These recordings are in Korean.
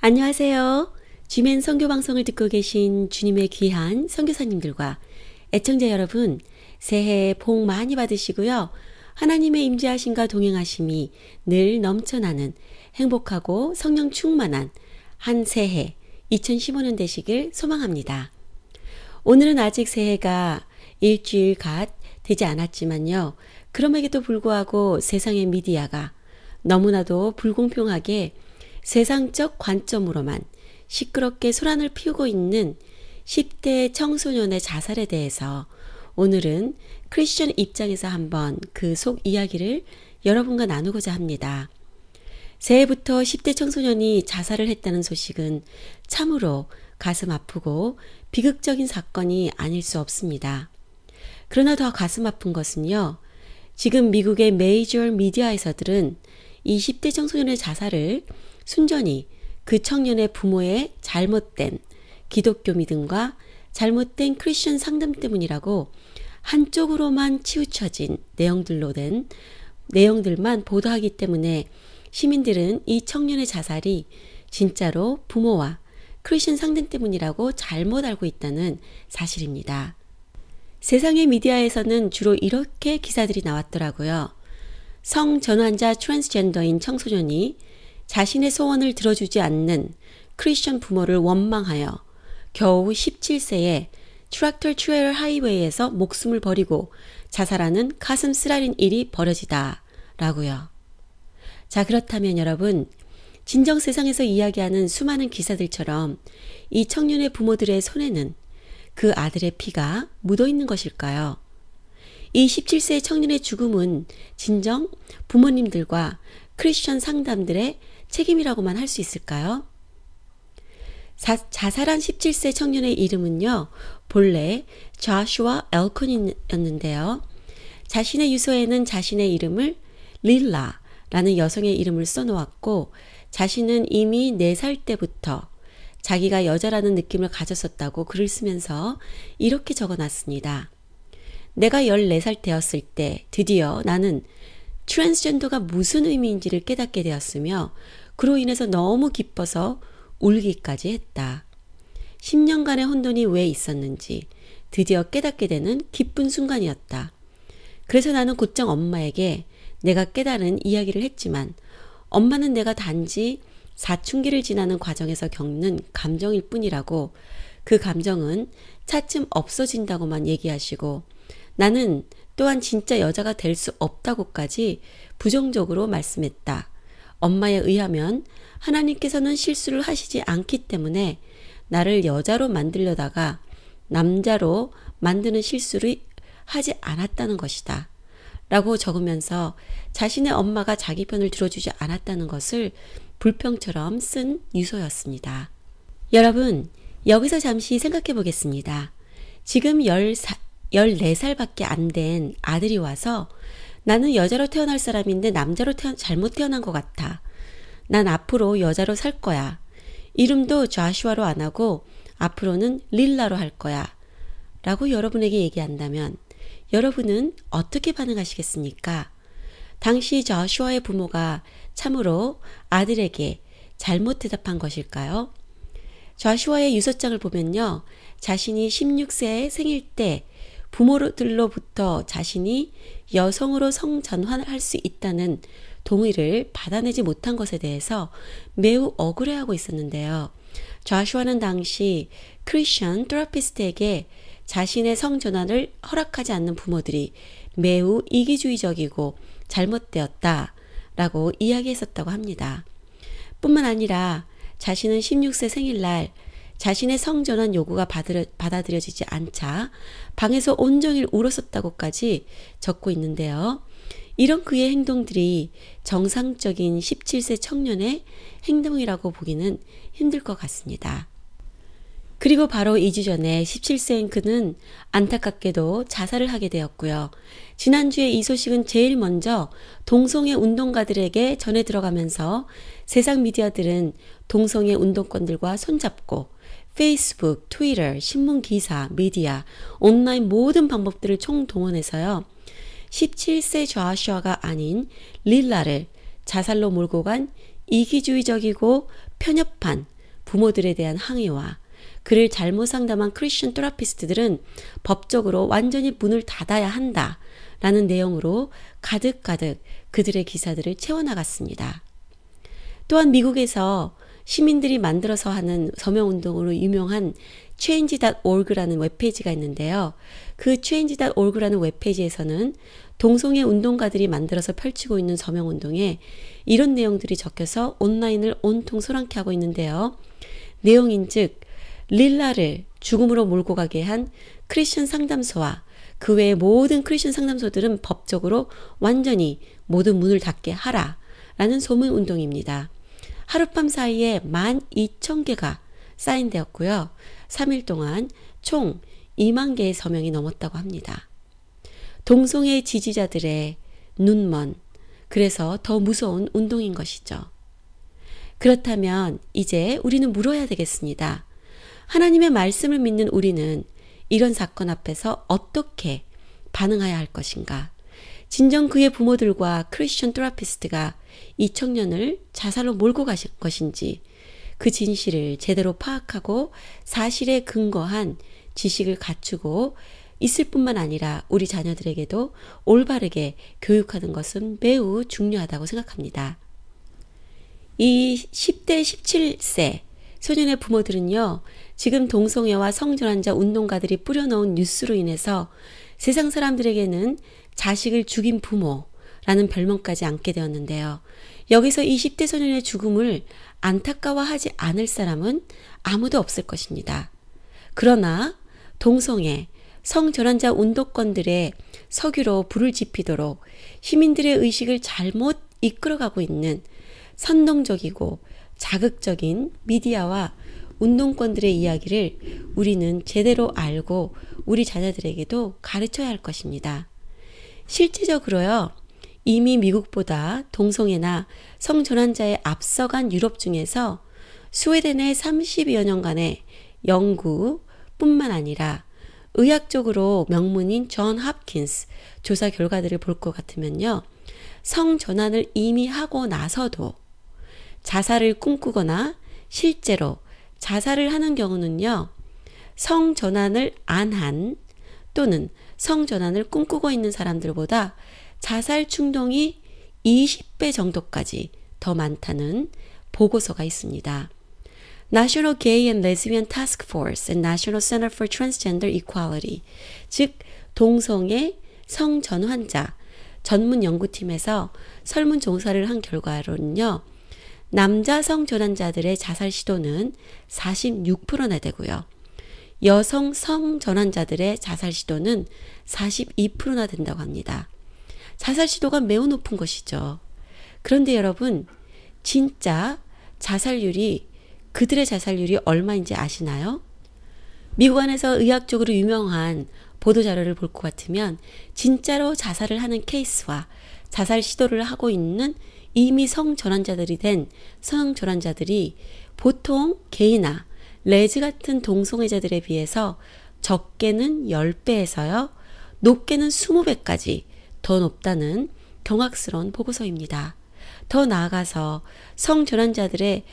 안녕하세요. 쥐맨 선교 방송을 듣고 계신 주님의 귀한 선교사님들과 애청자 여러분, 새해 복 많이 받으시고요. 하나님의 임재하심과 동행하심이 늘 넘쳐나는 행복하고 성령 충만한 한 새해 2015년 되시길 소망합니다. 오늘은 아직 새해가 일주일 갓 되지 않았지만요. 그럼에도 불구하고 세상의 미디어가 너무나도 불공평하게 세상적 관점으로만 시끄럽게 소란을 피우고 있는 10대 청소년의 자살에 대해서 오늘은 크리스천 입장에서 한번 그 속 이야기를 여러분과 나누고자 합니다. 새해부터 10대 청소년이 자살을 했다는 소식은 참으로 가슴 아프고 비극적인 사건이 아닐 수 없습니다. 그러나 더 가슴 아픈 것은요. 지금 미국의 메이저 미디어에서들은 이 10대 청소년의 자살을 순전히 그 청년의 부모의 잘못된 기독교 믿음과 잘못된 크리스천 상담 때문이라고 한쪽으로만 치우쳐진 내용들만 보도하기 때문에 시민들은 이 청년의 자살이 진짜로 부모와 크리스천 상담 때문이라고 잘못 알고 있다는 사실입니다. 세상의 미디어에서는 주로 이렇게 기사들이 나왔더라고요. 성전환자 트랜스젠더인 청소년이 자신의 소원을 들어주지 않는 크리스천 부모를 원망하여 겨우 17세에 트랙터 트레일 하이웨이에서 목숨을 버리고 자살하는 가슴 쓰라린 일이 벌어지다 라고요. 자, 그렇다면 여러분, 진정 세상에서 이야기하는 수많은 기사들처럼 이 청년의 부모들의 손에는 그 아들의 피가 묻어 있는 것일까요? 이 17세의 청년의 죽음은 진정 부모님들과 크리스천 상담들의 책임이라고만 할 수 있을까요? 자살한 17세 청년의 이름은요. 본래 조슈아 엘콘이었는데요. 자신의 유서에는 자신의 이름을 릴라라는 여성의 이름을 써놓았고 자신은 이미 4살 때부터 자기가 여자라는 느낌을 가졌었다고 글을 쓰면서 이렇게 적어놨습니다. 내가 14살 되었을 때 드디어 나는 트랜스젠더가 무슨 의미인지를 깨닫게 되었으며 그로 인해서 너무 기뻐서 울기까지 했다. 10년간의 혼돈이 왜 있었는지 드디어 깨닫게 되는 기쁜 순간이었다. 그래서 나는 곧장 엄마에게 내가 깨달은 이야기를 했지만 엄마는 내가 단지 사춘기를 지나는 과정에서 겪는 감정일 뿐이라고 그 감정은 차츰 없어진다고만 얘기하시고 나는 또한 진짜 여자가 될 수 없다고까지 부정적으로 말씀했다. 엄마에 의하면 하나님께서는 실수를 하시지 않기 때문에 나를 여자로 만들려다가 남자로 만드는 실수를 하지 않았다는 것이다. 라고 적으면서 자신의 엄마가 자기 편을 들어주지 않았다는 것을 불평처럼 쓴 유서였습니다. 여러분, 여기서 잠시 생각해 보겠습니다. 지금 14살밖에 안 된 아들이 와서 나는 여자로 태어날 사람인데 남자로 잘못 태어난 것 같아. 난 앞으로 여자로 살 거야. 이름도 조슈아로 안 하고 앞으로는 릴라로 할 거야. 라고 여러분에게 얘기한다면 여러분은 어떻게 반응하시겠습니까? 당시 조슈아의 부모가 참으로 아들에게 잘못 대답한 것일까요? 조슈아의 유서장을 보면요. 자신이 16세 생일 때 부모들로부터 자신이 여성으로 성전환할 수 있다는 동의를 받아내지 못한 것에 대해서 매우 억울해하고 있었는데요. 조슈아는 당시 크리스천 테라피스트에게 자신의 성전환을 허락하지 않는 부모들이 매우 이기주의적이고 잘못되었다라고 이야기했었다고 합니다. 뿐만 아니라 자신은 16세 생일날 자신의 성전환 요구가 받아들여지지 않자 방에서 온종일 울었었다고까지 적고 있는데요. 이런 그의 행동들이 정상적인 17세 청년의 행동이라고 보기는 힘들 것 같습니다. 그리고 바로 2주 전에 17세인 그는 안타깝게도 자살을 하게 되었고요. 지난주에 이 소식은 제일 먼저 동성애 운동가들에게 전해 들어가면서 세상 미디어들은 동성애 운동권들과 손잡고 페이스북, 트위터, 신문기사, 미디어, 온라인 모든 방법들을 총동원해서요. 17세 조슈아가 아닌 릴라를 자살로 몰고 간 이기주의적이고 편협한 부모들에 대한 항의와 그를 잘못 상담한 크리스천 테라피스트들은 법적으로 완전히 문을 닫아야 한다 라는 내용으로 가득가득 그들의 기사들을 채워나갔습니다. 또한 미국에서 시민들이 만들어서 하는 서명운동으로 유명한 change.org라는 웹페이지가 있는데요. 그 change.org라는 웹페이지에서는 동성애 운동가들이 만들어서 펼치고 있는 서명운동에 이런 내용들이 적혀서 온라인을 온통 소란케 하고 있는데요. 내용인즉 릴라를 죽음으로 몰고 가게 한 크리스천 상담소와 그 외의 모든 크리스천 상담소들은 법적으로 완전히 모든 문을 닫게 하라 라는 소문운동입니다. 하룻밤 사이에 12,000개가 사인되었고요. 3일 동안 총 2만 개의 서명이 넘었다고 합니다. 동성애 지지자들의 눈먼, 그래서 더 무서운 운동인 것이죠. 그렇다면 이제 우리는 물어야 되겠습니다. 하나님의 말씀을 믿는 우리는 이런 사건 앞에서 어떻게 반응해야 할 것인가? 진정 그의 부모들과 크리스천 테라피스트가 이 청년을 자살로 몰고 가신 것인지 그 진실을 제대로 파악하고 사실에 근거한 지식을 갖추고 있을 뿐만 아니라 우리 자녀들에게도 올바르게 교육하는 것은 매우 중요하다고 생각합니다. 이 10대 17세 소년의 부모들은요, 지금 동성애와 성전환자 운동가들이 뿌려놓은 뉴스로 인해서 세상 사람들에게는 자식을 죽인 부모라는 별명까지 안게 되었는데요. 여기서 이 10대 소년의 죽음을 안타까워하지 않을 사람은 아무도 없을 것입니다. 그러나 동성애, 성전환자 운동권들의 석유로 불을 지피도록 시민들의 의식을 잘못 이끌어가고 있는 선동적이고 자극적인 미디어와 운동권들의 이야기를 우리는 제대로 알고 우리 자녀들에게도 가르쳐야 할 것입니다. 실제적으로요, 이미 미국보다 동성애나 성전환자에 앞서간 유럽 중에서 스웨덴의 30여 년간의 연구뿐만 아니라 의학적으로 명문인 존 홉킨스 조사 결과들을 볼 것 같으면요, 성전환을 이미 하고 나서도 자살을 꿈꾸거나 실제로 자살을 하는 경우는요, 성전환을 안 한 또는 성전환을 꿈꾸고 있는 사람들보다 자살 충동이 20배 정도까지 더 많다는 보고서가 있습니다. National Gay and Lesbian Task Force and National Center for Transgender Equality, 즉 동성애 성전환자 전문 연구팀에서 설문조사를 한 결과로는요, 남자 성전환자들의 자살 시도는 46%나 되고요. 여성 성전환자들의 자살 시도는 42%나 된다고 합니다. 자살 시도가 매우 높은 것이죠. 그런데 여러분, 진짜 자살률이, 그들의 자살률이 얼마인지 아시나요? 미국 안에서 의학적으로 유명한 보도자료를 볼 것 같으면 진짜로 자살을 하는 케이스와 자살 시도를 하고 있는 이미 성전환자들이 된 성전환자들이 보통 게이나 레즈 같은 동성애자들에 비해서 적게는 10배에서요, 높게는 20배까지 더 높다는 경악스러운 보고서입니다. 더 나아가서 성전환자들의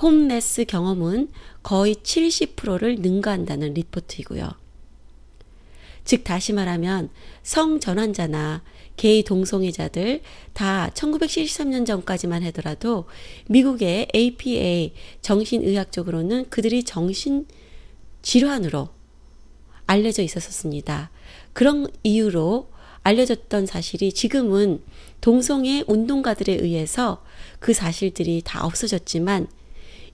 홈레스 경험은 거의 70%를 능가한다는 리포트이고요. 즉 다시 말하면 성전환자나 게이 동성애자들 다 1973년 전까지만 하더라도 미국의 APA 정신의학적으로는 그들이 정신질환으로 알려져 있었습니다. 그런 이유로 알려졌던 사실이 지금은 동성애 운동가들에 의해서 그 사실들이 다 없어졌지만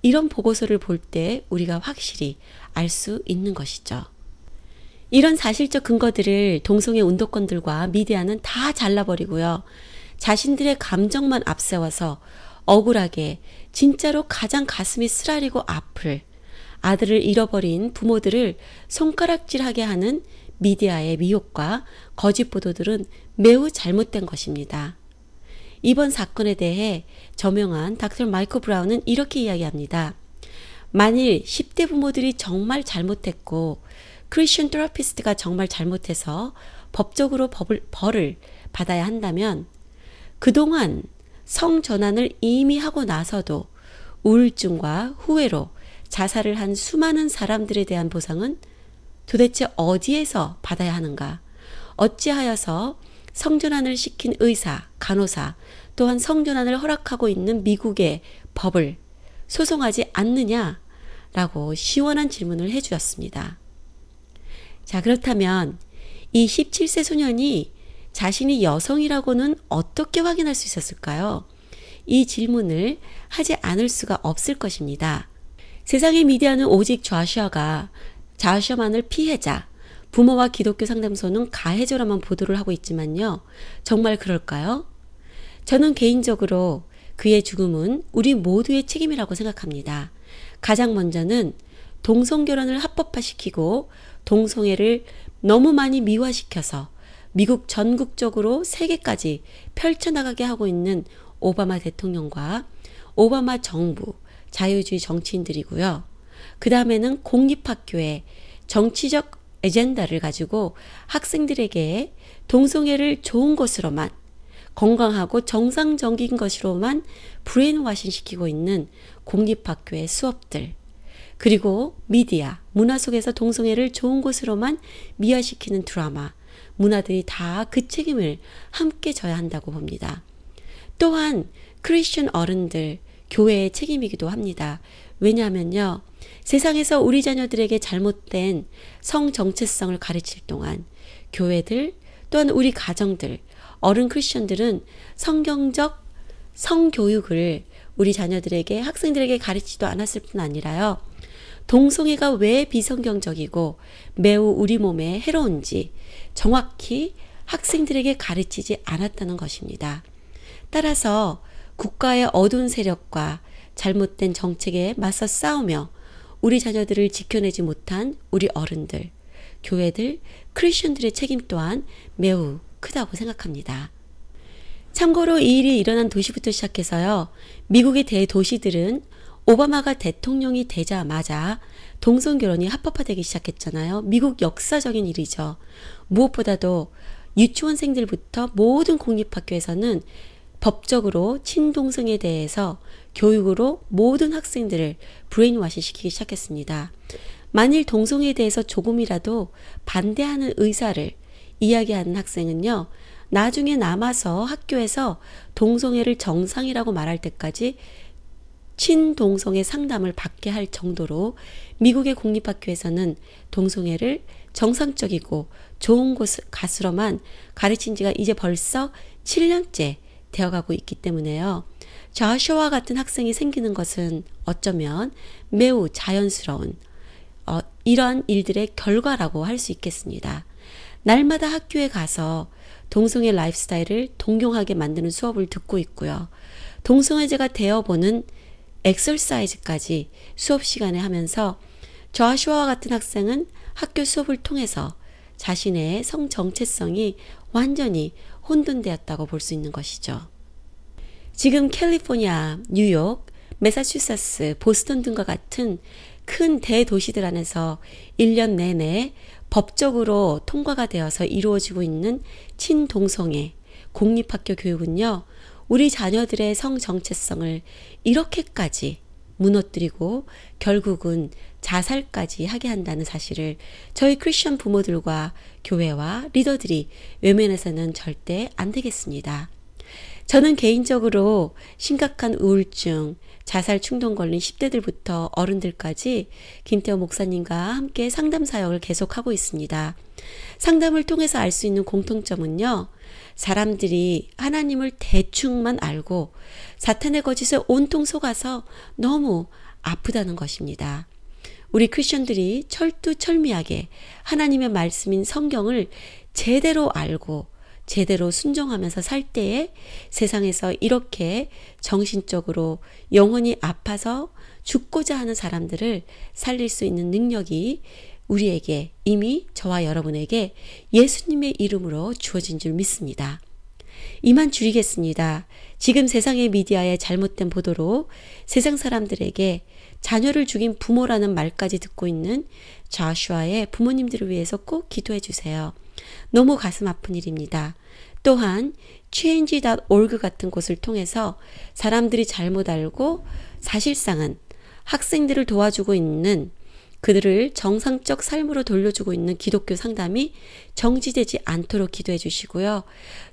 이런 보고서를 볼 때 우리가 확실히 알 수 있는 것이죠. 이런 사실적 근거들을 동성애 운동권들과 미디어는 다 잘라버리고요. 자신들의 감정만 앞세워서 억울하게 진짜로 가장 가슴이 쓰라리고 아플 아들을 잃어버린 부모들을 손가락질하게 하는 미디어의 미혹과 거짓 보도들은 매우 잘못된 것입니다. 이번 사건에 대해 저명한 닥터 마이클 브라운은 이렇게 이야기합니다. 만일 10대 부모들이 정말 잘못했고 크리스천 테라피스트가 정말 잘못해서 법적으로 벌을 받아야 한다면 그동안 성전환을 이미 하고 나서도 우울증과 후회로 자살을 한 수많은 사람들에 대한 보상은 도대체 어디에서 받아야 하는가? 어찌하여서 성전환을 시킨 의사, 간호사, 또한 성전환을 허락하고 있는 미국의 법을 소송하지 않느냐라고 시원한 질문을 해주었습니다. 자, 그렇다면 이 17세 소년이 자신이 여성이라고는 어떻게 확인할 수 있었을까요? 이 질문을 하지 않을 수가 없을 것입니다. 세상의 미디어는 오직 좌슈아만을 피해자, 부모와 기독교 상담소는 가해자로만 보도를 하고 있지만요. 정말 그럴까요? 저는 개인적으로 그의 죽음은 우리 모두의 책임이라고 생각합니다. 가장 먼저는 동성결혼을 합법화시키고 동성애를 너무 많이 미화시켜서 미국 전국적으로 세계까지 펼쳐나가게 하고 있는 오바마 대통령과 오바마 정부, 자유주의 정치인들이고요. 그 다음에는 공립학교에 정치적 에젠다를 가지고 학생들에게 동성애를 좋은 것으로만, 건강하고 정상적인 것으로만 브레인워싱 시키고 있는 공립학교의 수업들, 그리고 미디어, 문화 속에서 동성애를 좋은 것으로만 미화시키는 드라마, 문화들이 다 그 책임을 함께 져야 한다고 봅니다. 또한 크리스천 어른들, 교회의 책임이기도 합니다. 왜냐하면요, 세상에서 우리 자녀들에게 잘못된 성 정체성을 가르칠 동안 교회들, 또한 우리 가정들, 어른 크리스천들은 성경적 성교육을 우리 자녀들에게, 학생들에게 가르치지도 않았을 뿐 아니라요, 동성애가 왜 비성경적이고 매우 우리 몸에 해로운지 정확히 학생들에게 가르치지 않았다는 것입니다. 따라서 국가의 어두운 세력과 잘못된 정책에 맞서 싸우며 우리 자녀들을 지켜내지 못한 우리 어른들, 교회들, 크리스천들의 책임 또한 매우 크다고 생각합니다. 참고로 이 일이 일어난 도시부터 시작해서요, 미국의 대도시들은 오바마가 대통령이 되자마자 동성결혼이 합법화되기 시작했잖아요. 미국 역사적인 일이죠. 무엇보다도 유치원생들부터 모든 공립학교에서는 법적으로 친동성에 대해서 교육으로 모든 학생들을 브레인워시 시키기 시작했습니다. 만일 동성애에 대해서 조금이라도 반대하는 의사를 이야기하는 학생은요, 나중에 남아서 학교에서 동성애를 정상이라고 말할 때까지 친동성애 상담을 받게 할 정도로 미국의 공립학교에서는 동성애를 정상적이고 좋은 것으로만 가르친 지가 이제 벌써 7년째 되어가고 있기 때문에요. 좌슈아와 같은 학생이 생기는 것은 어쩌면 매우 자연스러운 이런 일들의 결과라고 할 수 있겠습니다. 날마다 학교에 가서 동성애 라이프스타일을 동경하게 만드는 수업을 듣고 있고요. 동성애자가 되어보는 엑서사이즈까지 수업 시간에 하면서 좌슈아와 같은 학생은 학교 수업을 통해서 자신의 성 정체성이 완전히 혼돈되었다고 볼 수 있는 것이죠. 지금 캘리포니아, 뉴욕, 매사추세츠, 보스턴 등과 같은 큰 대도시들 안에서 1년 내내 법적으로 통과가 되어서 이루어지고 있는 친동성애 공립학교 교육은요, 우리 자녀들의 성 정체성을 이렇게까지 무너뜨리고 결국은 자살까지 하게 한다는 사실을 저희 크리스천 부모들과 교회와 리더들이 외면해서는 절대 안 되겠습니다. 저는 개인적으로 심각한 우울증, 자살 충동 걸린 10대들부터 어른들까지 김태호 목사님과 함께 상담 사역을 계속하고 있습니다. 상담을 통해서 알 수 있는 공통점은요, 사람들이 하나님을 대충만 알고 사탄의 거짓에 온통 속아서 너무 아프다는 것입니다. 우리 크리스천들이 철두철미하게 하나님의 말씀인 성경을 제대로 알고 제대로 순종하면서 살 때에 세상에서 이렇게 정신적으로 영혼이 아파서 죽고자 하는 사람들을 살릴 수 있는 능력이 우리에게, 이미 저와 여러분에게 예수님의 이름으로 주어진 줄 믿습니다. 이만 줄이겠습니다. 지금 세상의 미디어의 잘못된 보도로 세상 사람들에게 자녀를 죽인 부모라는 말까지 듣고 있는 좌슈아의 부모님들을 위해서 꼭 기도해 주세요. 너무 가슴 아픈 일입니다. 또한 change.org 같은 곳을 통해서 사람들이 잘못 알고 사실상은 학생들을 도와주고 있는, 그들을 정상적 삶으로 돌려주고 있는 기독교 상담이 정지되지 않도록 기도해 주시고요.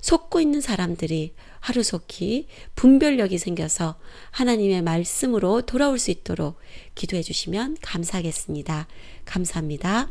속고 있는 사람들이 하루속히 분별력이 생겨서 하나님의 말씀으로 돌아올 수 있도록 기도해 주시면 감사하겠습니다. 감사합니다.